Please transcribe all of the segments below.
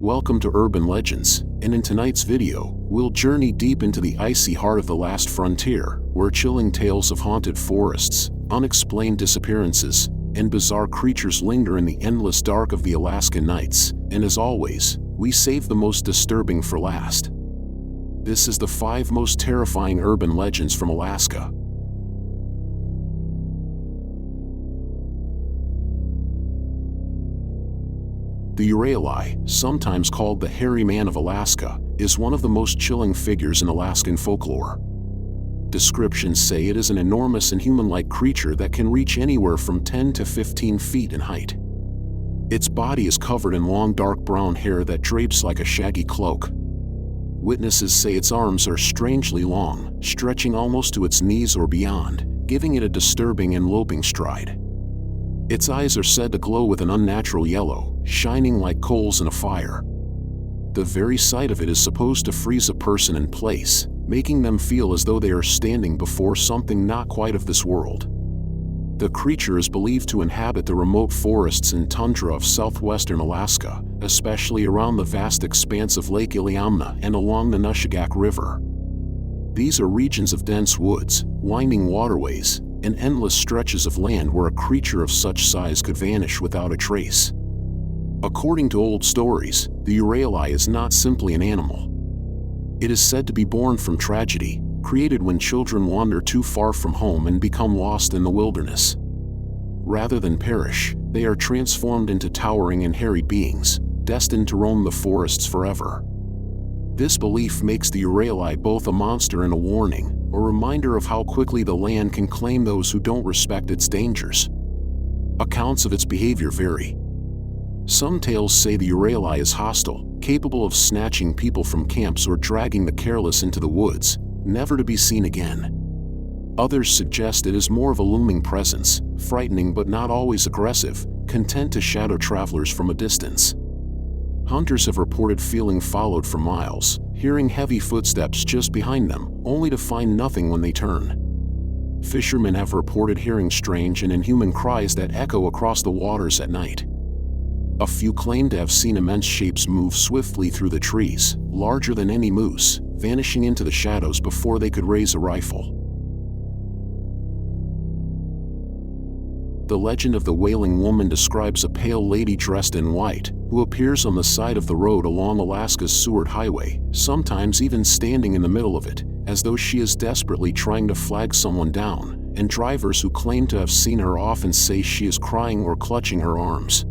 Welcome to Urban Legends, and in tonight's video, we'll journey deep into the icy heart of the last frontier, where chilling tales of haunted forests, unexplained disappearances, and bizarre creatures linger in the endless dark of the Alaskan nights. And as always, we save the most disturbing for last. This is the 5 most terrifying urban legends from Alaska. The eerie, sometimes called the hairy man of Alaska, is one of the most chilling figures in Alaskan folklore. Descriptions say it is an enormous and human-like creature that can reach anywhere from 10 to 15 feet in height. Its body is covered in long dark brown hair that drapes like a shaggy cloak. Witnesses say its arms are strangely long, stretching almost to its knees or beyond, giving it a disturbing and loping stride. Its eyes are said to glow with an unnatural yellow, shining like coals in a fire. The very sight of it is supposed to freeze a person in place, making them feel as though they are standing before something not quite of this world. The creature is believed to inhabit the remote forests and tundra of southwestern Alaska, especially around the vast expanse of Lake Iliamna and along the Nushagak River. These are regions of dense woods, winding waterways, and endless stretches of land where a creature of such size could vanish without a trace. According to old stories, the eerie is not simply an animal. It is said to be born from tragedy, created when children wander too far from home and become lost in the wilderness. Rather than perish, they are transformed into towering and hairy beings, destined to roam the forests forever. This belief makes the eerie both a monster and a warning, a reminder of how quickly the land can claim those who don't respect its dangers. Accounts of its behavior vary. Some tales say the eerie is hostile, capable of snatching people from camps or dragging the careless into the woods, never to be seen again. Others suggest it is more of a looming presence, frightening but not always aggressive, content to shadow travelers from a distance. Hunters have reported feeling followed for miles, hearing heavy footsteps just behind them, only to find nothing when they turn. Fishermen have reported hearing strange and inhuman cries that echo across the waters at night. A few claim to have seen immense shapes move swiftly through the trees, larger than any moose, vanishing into the shadows before they could raise a rifle. The legend of the Wailing Woman describes a pale lady dressed in white, who appears on the side of the road along Alaska's Seward Highway, sometimes even standing in the middle of it, as though she is desperately trying to flag someone down, and drivers who claim to have seen her often say she is crying or clutching her arms.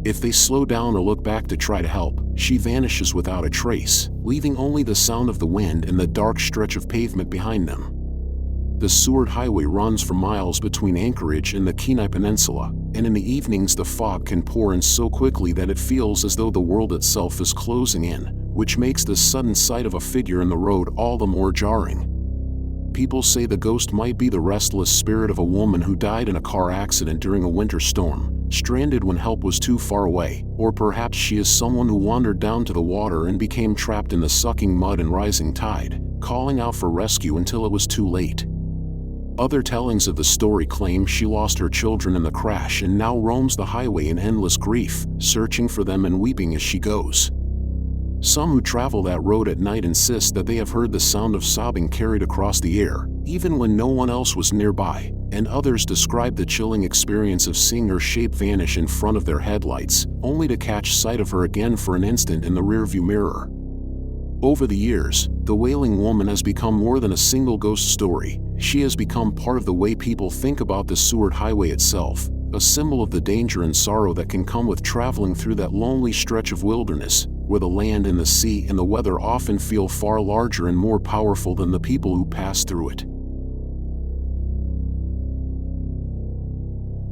If they slow down or look back to try to help, she vanishes without a trace, leaving only the sound of the wind and the dark stretch of pavement behind them. The Seward Highway runs for miles between Anchorage and the Kenai Peninsula, and in the evenings the fog can pour in so quickly that it feels as though the world itself is closing in, which makes the sudden sight of a figure in the road all the more jarring. People say the ghost might be the restless spirit of a woman who died in a car accident during a winter storm, stranded when help was too far away, or perhaps she is someone who wandered down to the water and became trapped in the sucking mud and rising tide, calling out for rescue until it was too late. Other tellings of the story claim she lost her children in the crash and now roams the highway in endless grief, searching for them and weeping as she goes. Some who travel that road at night insist that they have heard the sound of sobbing carried across the air, even when no one else was nearby, and others describe the chilling experience of seeing her shape vanish in front of their headlights, only to catch sight of her again for an instant in the rearview mirror. Over the years, the Wailing Woman has become more than a single ghost story. She has become part of the way people think about the Seward Highway itself, a symbol of the danger and sorrow that can come with traveling through that lonely stretch of wilderness, where the land and the sea and the weather often feel far larger and more powerful than the people who pass through it.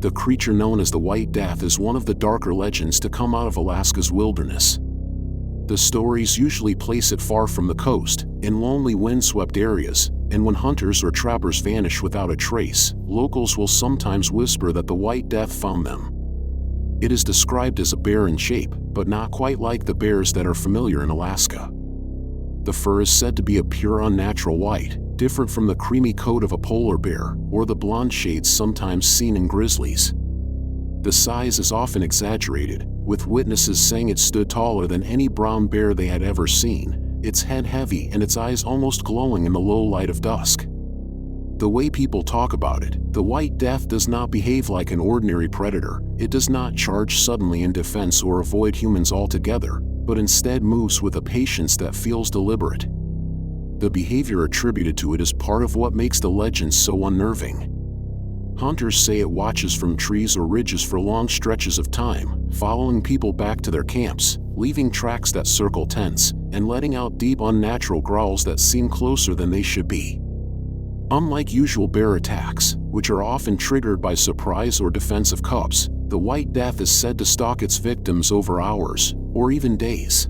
The creature known as the White Death is one of the darker legends to come out of Alaska's wilderness. The stories usually place it far from the coast, in lonely windswept areas, and when hunters or trappers vanish without a trace, locals will sometimes whisper that the White Death found them. It is described as a bear in shape, but not quite like the bears that are familiar in Alaska. The fur is said to be a pure unnatural white, different from the creamy coat of a polar bear, or the blonde shades sometimes seen in grizzlies. The size is often exaggerated, with witnesses saying it stood taller than any brown bear they had ever seen, its head heavy and its eyes almost glowing in the low light of dusk. The way people talk about it, the White Death does not behave like an ordinary predator. It does not charge suddenly in defense or avoid humans altogether, but instead moves with a patience that feels deliberate. The behavior attributed to it is part of what makes the legend so unnerving. Hunters say it watches from trees or ridges for long stretches of time, following people back to their camps, leaving tracks that circle tents, and letting out deep unnatural growls that seem closer than they should be. Unlike usual bear attacks, which are often triggered by surprise or defensive cubs, the White Death is said to stalk its victims over hours, or even days.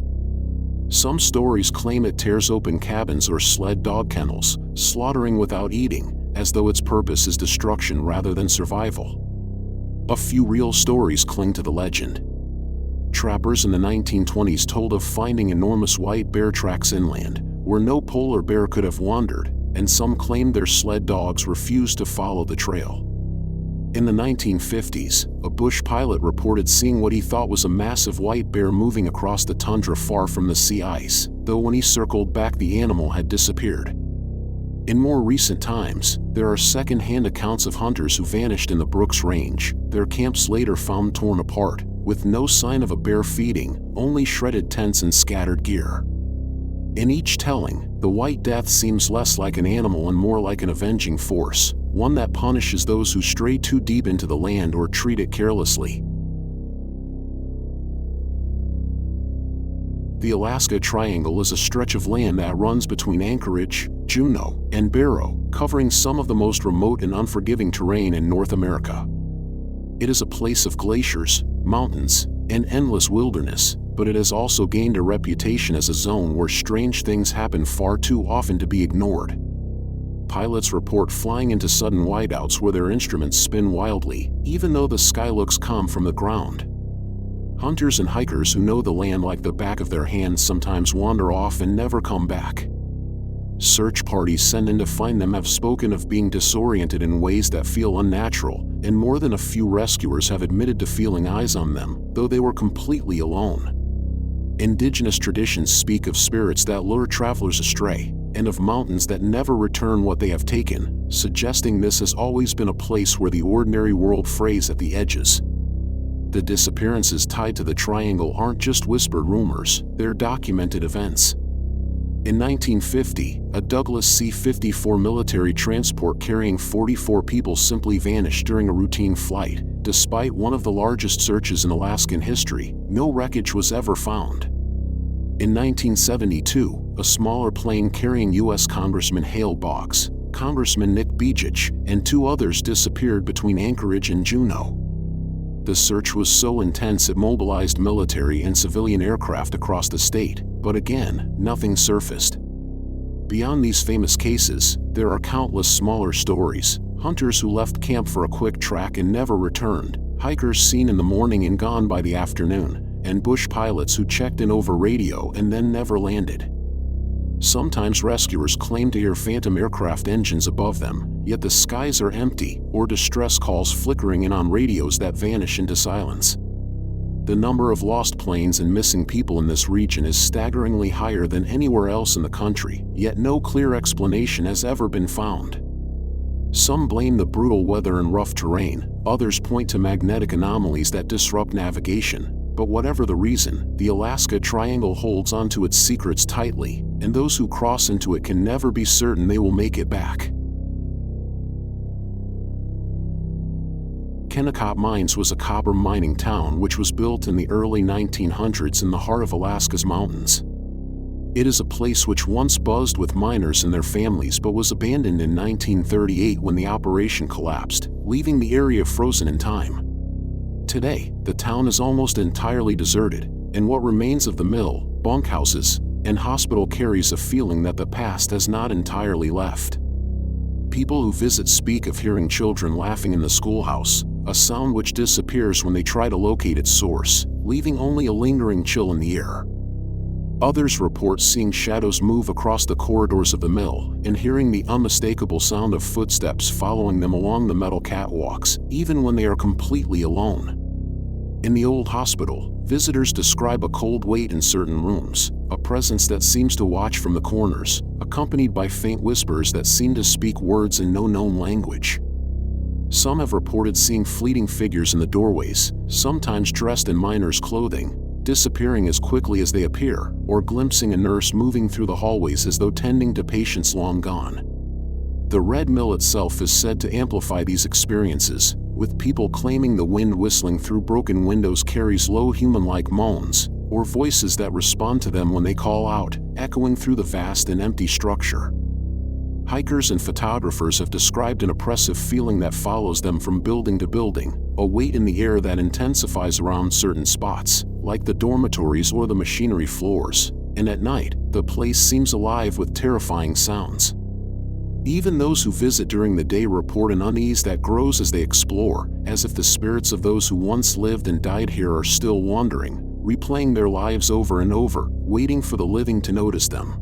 Some stories claim it tears open cabins or sled dog kennels, slaughtering without eating, as though its purpose is destruction rather than survival. A few real stories cling to the legend. Trappers in the 1920s told of finding enormous white bear tracks inland, where no polar bear could have wandered, and some claimed their sled dogs refused to follow the trail. In the 1950s, a bush pilot reported seeing what he thought was a massive white bear moving across the tundra far from the sea ice, though when he circled back the animal had disappeared. In more recent times, there are second-hand accounts of hunters who vanished in the Brooks Range, their camps later found torn apart, with no sign of a bear feeding, only shredded tents and scattered gear. In each telling, the White Death seems less like an animal and more like an avenging force, one that punishes those who stray too deep into the land or treat it carelessly. The Alaska Triangle is a stretch of land that runs between Anchorage, Juneau, and Barrow, covering some of the most remote and unforgiving terrain in North America. It is a place of glaciers, mountains, and endless wilderness, but it has also gained a reputation as a zone where strange things happen far too often to be ignored. Pilots report flying into sudden whiteouts where their instruments spin wildly, even though the sky looks calm from the ground. Hunters and hikers who know the land like the back of their hands sometimes wander off and never come back. Search parties sent in to find them have spoken of being disoriented in ways that feel unnatural, and more than a few rescuers have admitted to feeling eyes on them, though they were completely alone. Indigenous traditions speak of spirits that lure travelers astray, and of mountains that never return what they have taken, suggesting this has always been a place where the ordinary world frays at the edges. The disappearances tied to the triangle aren't just whispered rumors, they're documented events. In 1950, a Douglas C-54 military transport carrying 44 people simply vanished during a routine flight. Despite one of the largest searches in Alaskan history, no wreckage was ever found. In 1972, a smaller plane carrying U.S. Congressman Hale Boggs, Congressman Nick Begich, and two others disappeared between Anchorage and Juneau. The search was so intense it mobilized military and civilian aircraft across the state, but again, nothing surfaced. Beyond these famous cases, there are countless smaller stories: hunters who left camp for a quick track and never returned, hikers seen in the morning and gone by the afternoon, and bush pilots who checked in over radio and then never landed. Sometimes rescuers claim to hear phantom aircraft engines above them, yet the skies are empty, or distress calls flickering in on radios that vanish into silence. The number of lost planes and missing people in this region is staggeringly higher than anywhere else in the country, yet no clear explanation has ever been found. Some blame the brutal weather and rough terrain, others point to magnetic anomalies that disrupt navigation. But whatever the reason, the Alaska Triangle holds onto its secrets tightly, and those who cross into it can never be certain they will make it back. Kennecott Mines was a copper mining town which was built in the early 1900s in the heart of Alaska's mountains. It is a place which once buzzed with miners and their families but was abandoned in 1938 when the operation collapsed, leaving the area frozen in time. Today, the town is almost entirely deserted, and what remains of the mill, bunkhouses, and hospital carries a feeling that the past has not entirely left. People who visit speak of hearing children laughing in the schoolhouse, a sound which disappears when they try to locate its source, leaving only a lingering chill in the air. Others report seeing shadows move across the corridors of the mill and hearing the unmistakable sound of footsteps following them along the metal catwalks, even when they are completely alone. In the old hospital, visitors describe a cold weight in certain rooms, a presence that seems to watch from the corners, accompanied by faint whispers that seem to speak words in no known language. Some have reported seeing fleeting figures in the doorways, sometimes dressed in miners' clothing, disappearing as quickly as they appear, or glimpsing a nurse moving through the hallways as though tending to patients long gone. The Red Mill itself is said to amplify these experiences, with people claiming the wind whistling through broken windows carries low human-like moans, or voices that respond to them when they call out, echoing through the vast and empty structure. Hikers and photographers have described an oppressive feeling that follows them from building to building, a weight in the air that intensifies around certain spots, like the dormitories or the machinery floors, and at night, the place seems alive with terrifying sounds. Even those who visit during the day report an unease that grows as they explore, as if the spirits of those who once lived and died here are still wandering, replaying their lives over and over, waiting for the living to notice them.